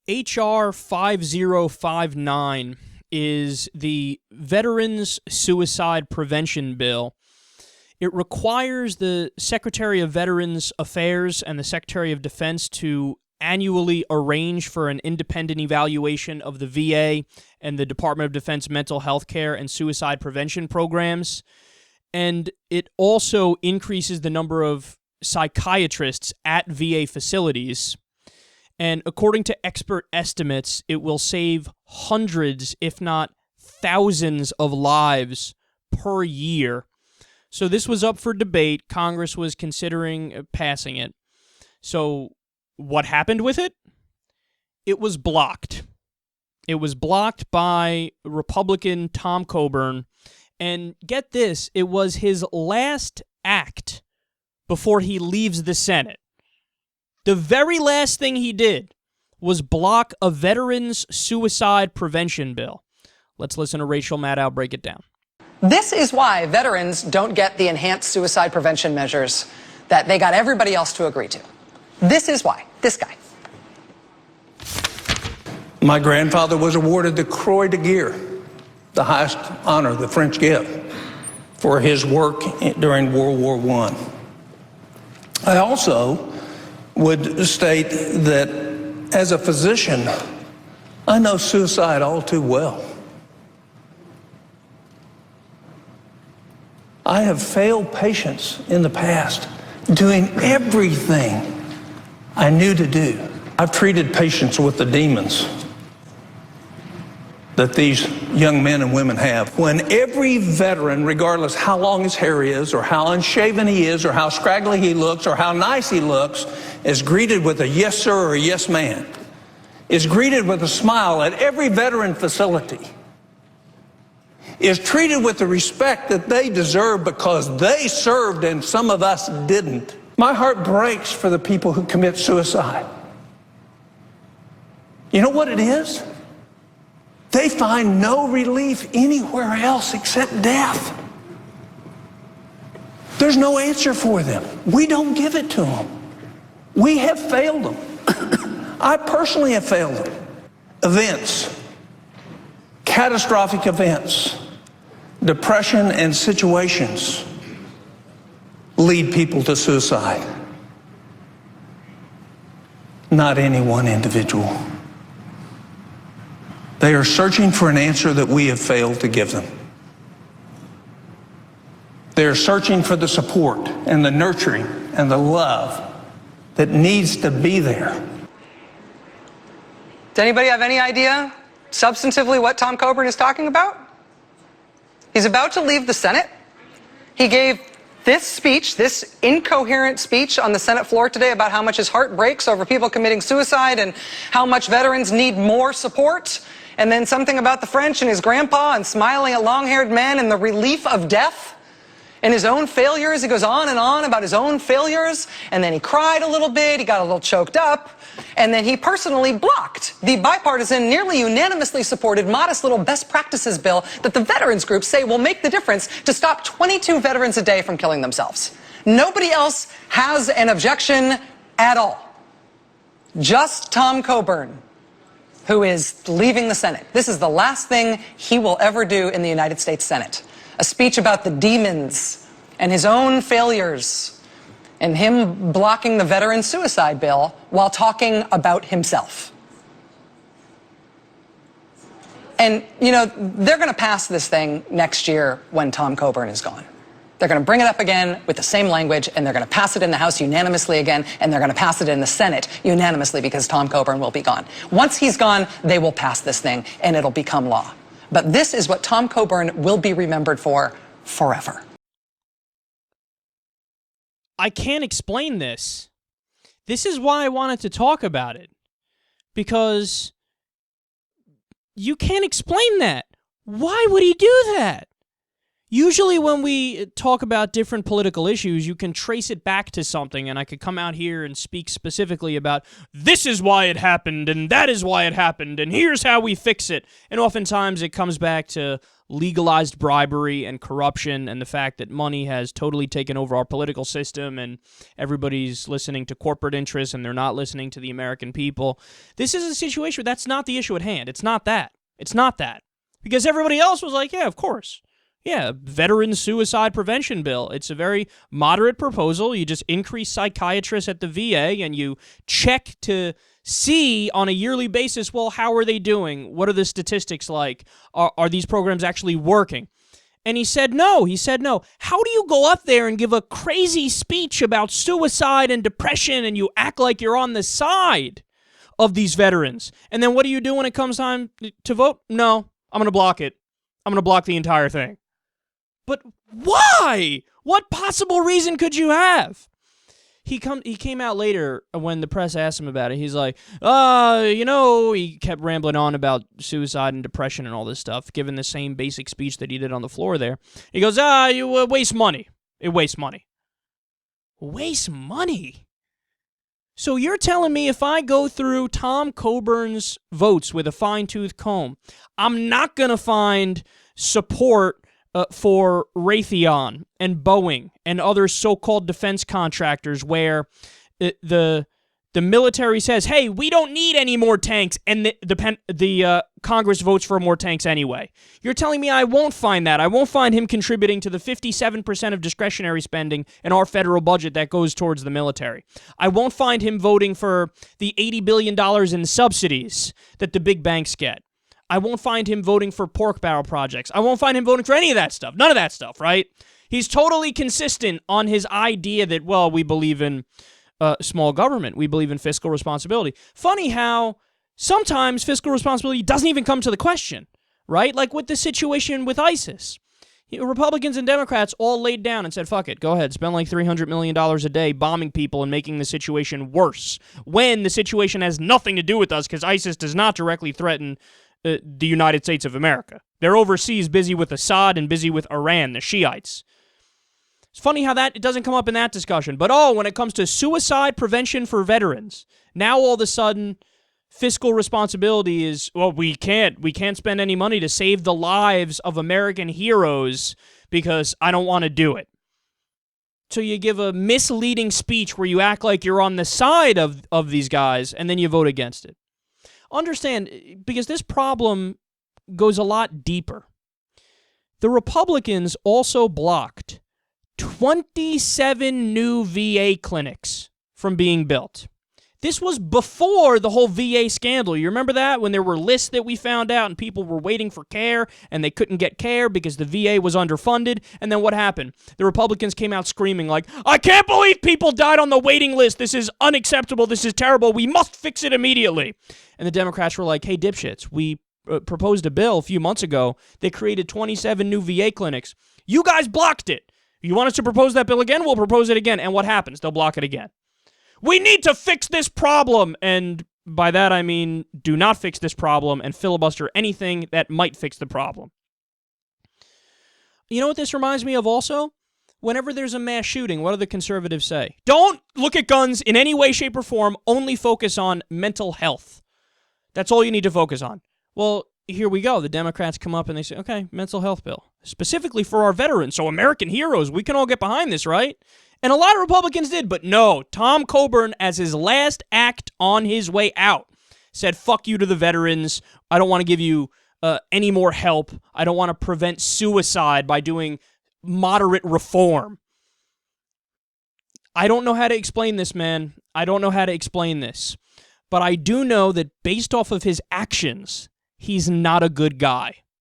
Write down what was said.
H.R. 5059 is the Veterans Suicide Prevention Bill. It requires the Secretary of Veterans Affairs and the Secretary of Defense to annually arrange for an independent evaluation of the VA and the Department of Defense mental health care and suicide prevention programs. And it also increases the number of psychiatrists at VA facilities. And according to expert estimates, it will save hundreds, if not thousands, of lives per year. So this was up for debate. Congress was considering passing it. So what happened with it? It was blocked. It was blocked by Republican Tom Coburn. And get this, it was his last act before he leaves the Senate. The very last thing he did was block a veterans suicide prevention bill. Let's listen to Rachel Maddow break it down. This is why veterans don't get the enhanced suicide prevention measures that they got everybody else to agree to. This is why. This guy. My grandfather was awarded the Croix de Guerre, the highest honor the French give, for his work during World War I. I also would state that as a physician, I know suicide all too well. I have failed patients in the past doing everything I knew to do. I've treated patients with the demons that these young men and women have. When every veteran, regardless how long his hair is, or how unshaven he is, or how scraggly he looks, or how nice he looks, is greeted with a yes sir or a yes ma'am, is greeted with a smile at every veteran facility, is treated with the respect that they deserve because they served and some of us didn't. My heart breaks for the people who commit suicide. You know what it is? They find no relief anywhere else except death. There's no answer for them. We don't give it to them. We have failed them. I personally have failed them. Events, catastrophic events, depression and situations lead people to suicide. Not any one individual. They are searching for an answer that we have failed to give them. They are searching for the support and the nurturing and the love that needs to be there. Does anybody have any idea substantively what Tom Coburn is talking about? He's about to leave the Senate. He gave this speech, this incoherent speech on the Senate floor today about how much his heart breaks over people committing suicide and how much veterans need more support. And then something about the French and his grandpa and smiling at long-haired men and the relief of death and his own failures. He goes on and on about his own failures. And then he cried a little bit. He got a little choked up. And then he personally blocked the bipartisan, nearly unanimously supported, modest little best practices bill that the veterans groups say will make the difference to stop 22 veterans a day from killing themselves. Nobody else has an objection at all. Just Tom Coburn, who is leaving the Senate. This is the last thing he will ever do in the United States Senate. A speech about the demons and his own failures and him blocking the veteran suicide bill while talking about himself. And, you know, they're going to pass this thing next year when Tom Coburn is gone. They're going to bring it up again with the same language, and they're going to pass it in the House unanimously again, and they're going to pass it in the Senate unanimously because Tom Coburn will be gone. Once he's gone, they will pass this thing, and it'll become law. But this is what Tom Coburn will be remembered for forever. I can't explain this. This is why I wanted to talk about it. Because you can't explain that. Why would he do that? Usually when we talk about different political issues, you can trace it back to something, and I could come out here and speak specifically about this is why it happened, and that is why it happened, and here's how we fix it. And oftentimes it comes back to legalized bribery and corruption and the fact that money has totally taken over our political system and everybody's listening to corporate interests and they're not listening to the American people. This is a situation where that's not the issue at hand. It's not that. It's not that. Because everybody else was like, yeah, of course. Yeah, veteran suicide prevention bill. It's a very moderate proposal. You just increase psychiatrists at the VA and you check to see on a yearly basis, well, how are they doing? What are the statistics like? Are these programs actually working? And he said no. He said no. How do you go up there and give a crazy speech about suicide and depression and you act like you're on the side of these veterans? And then what do you do when it comes time to vote? No, I'm going to block it. I'm going to block the entire thing. But why? What possible reason could you have? He came out later when the press asked him about it. He's like, he kept rambling on about suicide and depression and all this stuff, given the same basic speech that he did on the floor there. He goes, you waste money. It wastes money. Waste money? So you're telling me if I go through Tom Coburn's votes with a fine-tooth comb, I'm not going to find support for Raytheon and Boeing and other so-called defense contractors where the military says, hey, we don't need any more tanks, and the Congress votes for more tanks anyway. You're telling me I won't find that. I won't find him contributing to the 57% of discretionary spending in our federal budget that goes towards the military. I won't find him voting for the $80 billion in subsidies that the big banks get. I won't find him voting for pork barrel projects. I won't find him voting for any of that stuff. None of that stuff, right? He's totally consistent on his idea that, well, we believe in small government. We believe in fiscal responsibility. Funny how sometimes fiscal responsibility doesn't even come to the question, right? Like with the situation with ISIS. Republicans and Democrats all laid down and said, fuck it, go ahead, spend like $300 million a day bombing people and making the situation worse, when the situation has nothing to do with us because ISIS does not directly threaten the United States of America. They're overseas busy with Assad and busy with Iran, the Shiites. It's funny how it doesn't come up in that discussion. But when it comes to suicide prevention for veterans, now all of a sudden fiscal responsibility is, well, we can't spend any money to save the lives of American heroes because I don't want to do it. So you give a misleading speech where you act like you're on the side of these guys and then you vote against it. Understand, because this problem goes a lot deeper. The Republicans also blocked 27 new VA clinics from being built. This was before the whole VA scandal. You remember that? When there were lists that we found out and people were waiting for care and they couldn't get care because the VA was underfunded. And then what happened? The Republicans came out screaming like, I can't believe people died on the waiting list. This is unacceptable. This is terrible. We must fix it immediately. And the Democrats were like, hey, dipshits, we proposed a bill a few months ago that created 27 new VA clinics. You guys blocked it. You want us to propose that bill again? We'll propose it again. And what happens? They'll block it again. We need to fix this problem. And by that, I mean, do not fix this problem and filibuster anything that might fix the problem. You know what this reminds me of also? Whenever there's a mass shooting, what do the conservatives say? Don't look at guns in any way, shape, or form. Only focus on mental health. That's all you need to focus on. Well, here we go. The Democrats come up and they say, okay, mental health bill. Specifically for our veterans. So American heroes, we can all get behind this, right? And a lot of Republicans did, but no. Tom Coburn, as his last act on his way out, said, fuck you to the veterans. I don't want to give you any more help. I don't want to prevent suicide by doing moderate reform. I don't know how to explain this, man. I don't know how to explain this. But I do know that based off of his actions, he's not a good guy.